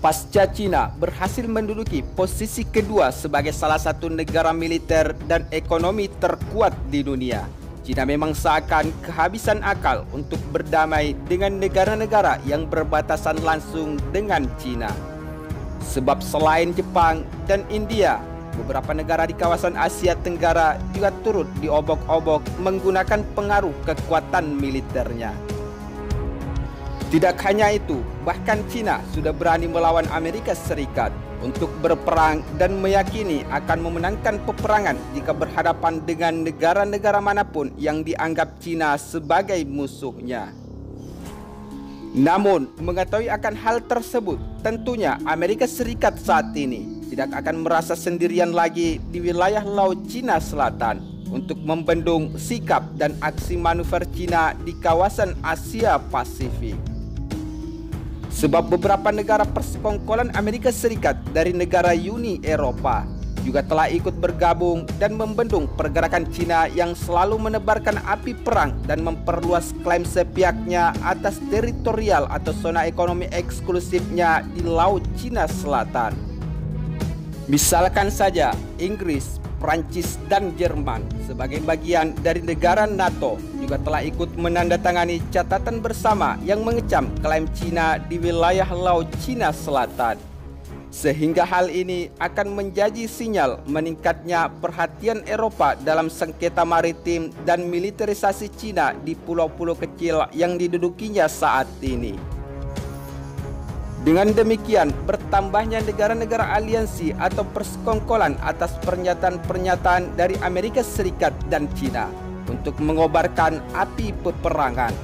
Pasca Cina berhasil menduduki posisi kedua sebagai salah satu negara militer dan ekonomi terkuat di dunia, Cina memang seakan kehabisan akal untuk berdamai dengan negara-negara yang berbatasan langsung dengan Cina. Sebab selain Jepang dan India, beberapa negara di kawasan Asia Tenggara juga turut diobok-obok menggunakan pengaruh kekuatan militernya. Tidak hanya itu, bahkan Cina sudah berani melawan Amerika Serikat untuk berperang dan meyakini akan memenangkan peperangan jika berhadapan dengan negara-negara manapun yang dianggap Cina sebagai musuhnya. Namun, mengetahui akan hal tersebut, tentunya Amerika Serikat saat ini tidak akan merasa sendirian lagi di wilayah Laut Cina Selatan untuk membendung sikap dan aksi manuver Cina di kawasan Asia Pasifik. Sebab beberapa negara persekongkolan Amerika Serikat dari negara Uni Eropa juga telah ikut bergabung dan membendung pergerakan Cina yang selalu menebarkan api perang dan memperluas klaim sepihaknya atas teritorial atau zona ekonomi eksklusifnya di Laut Cina Selatan. Misalkan saja Inggris, Prancis, dan Jerman sebagai bagian dari negara NATO juga telah ikut menandatangani catatan bersama yang mengecam klaim Cina di wilayah Laut Cina Selatan. Sehingga hal ini akan menjadi sinyal meningkatnya perhatian Eropa dalam sengketa maritim dan militerisasi Cina di pulau-pulau kecil yang didudukinya saat ini. Dengan demikian, bertambahnya negara-negara aliansi atau persekongkolan atas pernyataan-pernyataan dari Amerika Serikat dan Cina untuk mengobarkan api peperangan.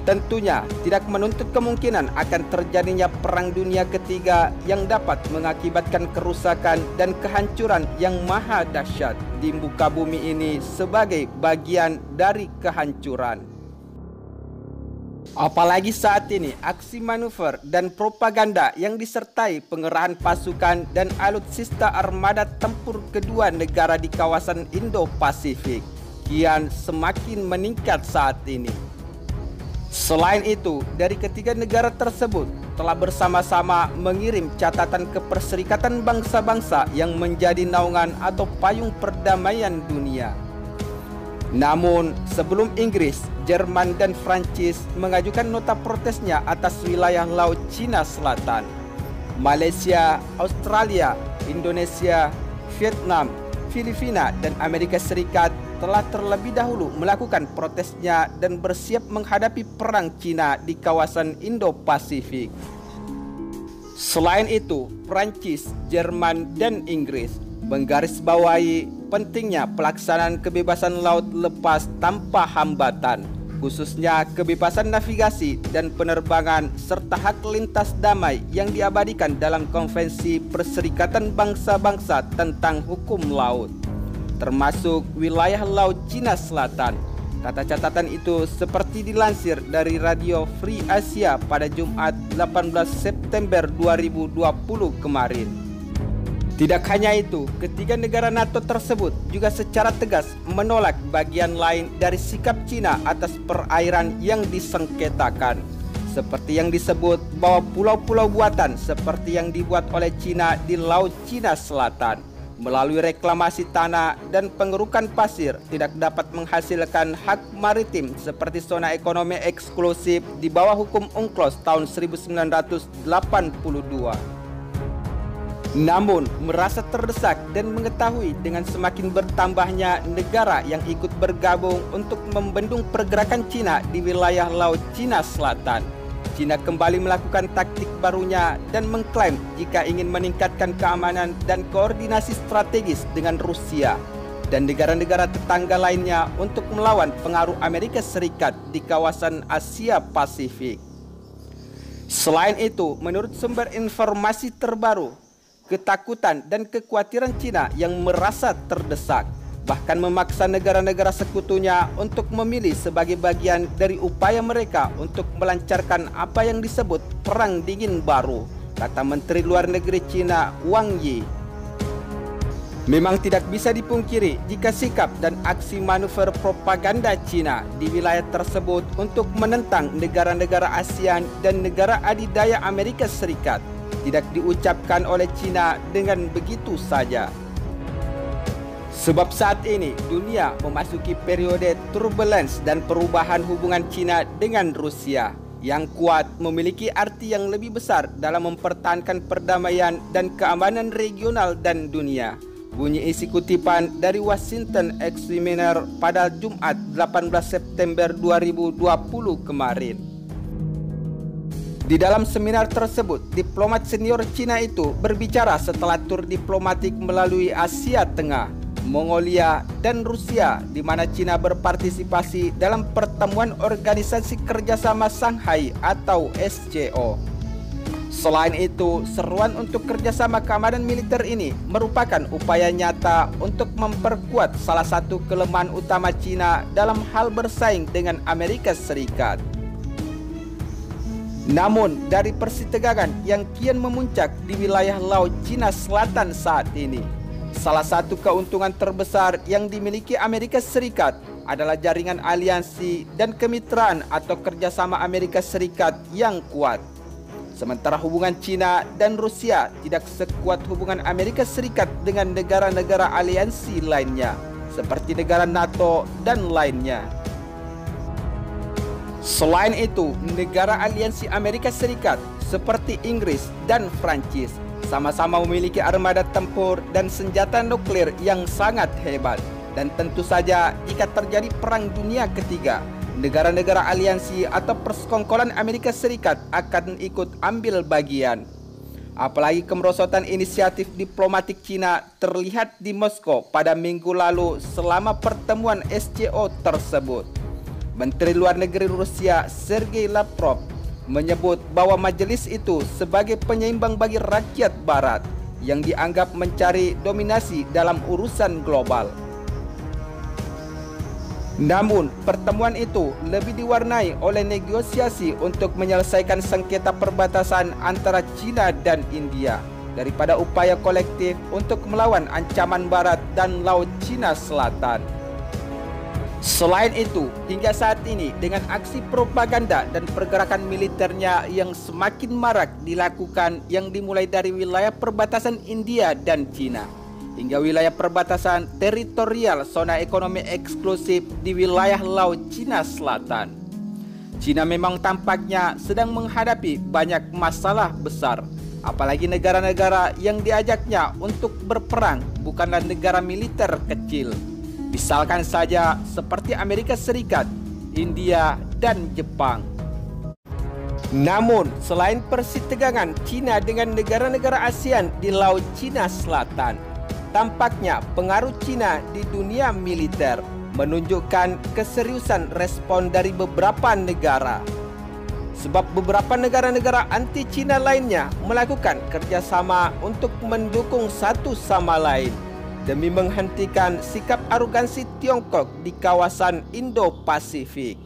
Tentunya tidak menuntut kemungkinan akan terjadinya Perang Dunia Ketiga yang dapat mengakibatkan kerusakan dan kehancuran yang maha dahsyat di muka bumi ini sebagai bagian dari kehancuran. Apalagi saat ini aksi manuver dan propaganda yang disertai pengerahan pasukan dan alutsista armada tempur kedua negara di kawasan Indo-Pasifik kian semakin meningkat saat ini. Selain itu, dari ketiga negara tersebut telah bersama-sama mengirim catatan ke Perserikatan Bangsa-Bangsa yang menjadi naungan atau payung perdamaian dunia. Namun, sebelum Inggris, Jerman, dan Prancis mengajukan nota protesnya atas wilayah Laut Cina Selatan, Malaysia, Australia, Indonesia, Vietnam, Filipina, dan Amerika Serikat telah terlebih dahulu melakukan protesnya dan bersiap menghadapi perang Cina di kawasan Indo-Pasifik. Selain itu, Prancis, Jerman, dan Inggris menggarisbawahi pentingnya pelaksanaan kebebasan laut lepas tanpa hambatan, khususnya kebebasan navigasi dan penerbangan serta hak lintas damai yang diabadikan dalam Konvensi Perserikatan Bangsa-Bangsa tentang Hukum Laut, termasuk wilayah Laut Cina Selatan. Kata catatan itu seperti dilansir dari Radio Free Asia pada Jumat 18 September 2020 kemarin. Tidak hanya itu, ketiga negara NATO tersebut juga secara tegas menolak bagian lain dari sikap Cina atas perairan yang disengketakan, seperti yang disebut bahwa pulau-pulau buatan seperti yang dibuat oleh Cina di Laut Cina Selatan melalui reklamasi tanah dan pengerukan pasir tidak dapat menghasilkan hak maritim seperti zona ekonomi eksklusif di bawah hukum UNCLOS tahun 1982. Namun, merasa terdesak dan mengetahui dengan semakin bertambahnya negara yang ikut bergabung untuk membendung pergerakan Cina di wilayah Laut Cina Selatan, Cina kembali melakukan taktik barunya dan mengklaim jika ingin meningkatkan keamanan dan koordinasi strategis dengan Rusia dan negara-negara tetangga lainnya untuk melawan pengaruh Amerika Serikat di kawasan Asia Pasifik. Selain itu, menurut sumber informasi terbaru, ketakutan dan kekhawatiran Cina yang merasa terdesak bahkan memaksa negara-negara sekutunya untuk memilih sebagai bagian dari upaya mereka untuk melancarkan apa yang disebut perang dingin baru, kata Menteri Luar Negeri Cina Wang Yi. Memang tidak bisa dipungkiri jika sikap dan aksi manuver propaganda Cina di wilayah tersebut untuk menentang negara-negara ASEAN dan negara adidaya Amerika Serikat tidak diucapkan oleh China dengan begitu saja. Sebab saat ini dunia memasuki periode turbulence dan perubahan hubungan China dengan Rusia yang kuat memiliki arti yang lebih besar dalam mempertahankan perdamaian dan keamanan regional dan dunia. Bunyi isi kutipan dari Washington Examiner pada Jumat 18 September 2020 kemarin. Di dalam seminar tersebut, diplomat senior Cina itu berbicara setelah tur diplomatik melalui Asia Tengah, Mongolia, dan Rusia, di mana Cina berpartisipasi dalam pertemuan Organisasi Kerjasama Shanghai atau SCO. Selain itu, seruan untuk kerjasama keamanan militer ini merupakan upaya nyata untuk memperkuat salah satu kelemahan utama Cina dalam hal bersaing dengan Amerika Serikat. Namun, dari persitegangan yang kian memuncak di wilayah Laut Cina Selatan saat ini, salah satu keuntungan terbesar yang dimiliki Amerika Serikat adalah jaringan aliansi dan kemitraan atau kerjasama Amerika Serikat yang kuat. Sementara hubungan Cina dan Rusia tidak sekuat hubungan Amerika Serikat dengan negara-negara aliansi lainnya, seperti negara NATO dan lainnya. Selain itu, negara aliansi Amerika Serikat seperti Inggris dan Prancis sama-sama memiliki armada tempur dan senjata nuklir yang sangat hebat. Dan tentu saja jika terjadi Perang Dunia Ketiga, negara-negara aliansi atau persekongkolan Amerika Serikat akan ikut ambil bagian. Apalagi kemerosotan inisiatif diplomatik Cina terlihat di Moskow pada minggu lalu selama pertemuan SCO tersebut. Menteri Luar Negeri Rusia Sergei Lavrov menyebut bahwa majelis itu sebagai penyeimbang bagi rakyat Barat yang dianggap mencari dominasi dalam urusan global. Namun, pertemuan itu lebih diwarnai oleh negosiasi untuk menyelesaikan sengketa perbatasan antara China dan India daripada upaya kolektif untuk melawan ancaman Barat dan Laut Cina Selatan. Selain itu, hingga saat ini dengan aksi propaganda dan pergerakan militernya yang semakin marak dilakukan yang dimulai dari wilayah perbatasan India dan China hingga wilayah perbatasan teritorial zona ekonomi eksklusif di wilayah Laut Cina Selatan. China memang tampaknya sedang menghadapi banyak masalah besar, apalagi negara-negara yang diajaknya untuk berperang bukanlah negara militer kecil. Misalkan saja seperti Amerika Serikat, India, dan Jepang. Namun, selain persitegangan Cina dengan negara-negara ASEAN di Laut Cina Selatan, tampaknya pengaruh Cina di dunia militer menunjukkan keseriusan respon dari beberapa negara. Sebab beberapa negara-negara anti-Cina lainnya melakukan kerjasama untuk mendukung satu sama lain demi menghentikan sikap arogansi Tiongkok di kawasan Indo-Pasifik.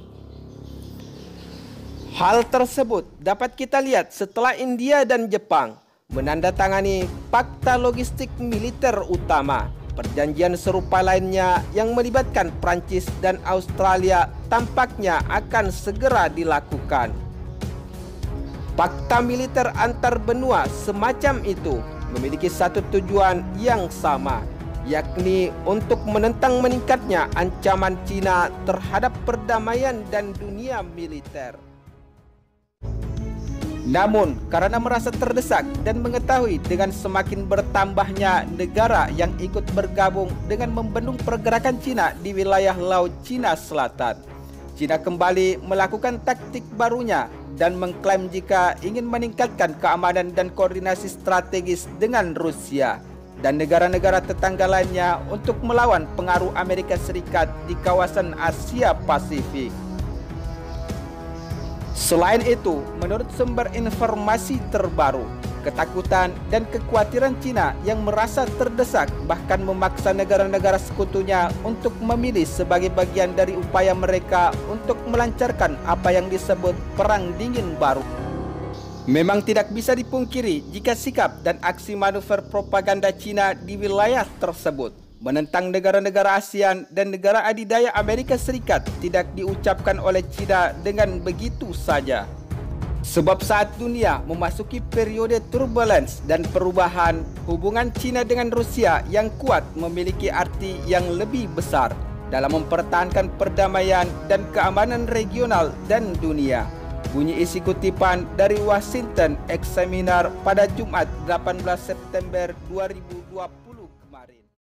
Hal tersebut dapat kita lihat setelah India dan Jepang menandatangani Fakta Logistik Militer Utama. Perjanjian serupa lainnya yang melibatkan Prancis dan Australia tampaknya akan segera dilakukan. Fakta militer antar benua semacam itu memiliki satu tujuan yang sama, yakni untuk menentang meningkatnya ancaman Cina terhadap perdamaian dan dunia militer. Namun, karena merasa terdesak dan mengetahui dengan semakin bertambahnya negara yang ikut bergabung dengan membendung pergerakan Cina di wilayah Laut Cina Selatan, Cina kembali melakukan taktik barunya dan mengklaim jika ingin meningkatkan keamanan dan koordinasi strategis dengan Rusia dan negara-negara tetangga lainnya untuk melawan pengaruh Amerika Serikat di kawasan Asia Pasifik. Selain itu, menurut sumber informasi terbaru, ketakutan dan kekhawatiran Cina yang merasa terdesak bahkan memaksa negara-negara sekutunya untuk memilih sebagai bagian dari upaya mereka untuk melancarkan apa yang disebut Perang Dingin Baru. Memang tidak bisa dipungkiri jika sikap dan aksi manuver propaganda Cina di wilayah tersebut menentang negara-negara ASEAN dan negara adidaya Amerika Serikat tidak diucapkan oleh Cina dengan begitu saja. Sebab saat dunia memasuki periode turbulence dan perubahan, hubungan China dengan Rusia yang kuat memiliki arti yang lebih besar dalam mempertahankan perdamaian dan keamanan regional dan dunia. Bunyi isi kutipan dari Washington Examiner pada Jumat 18 September 2020.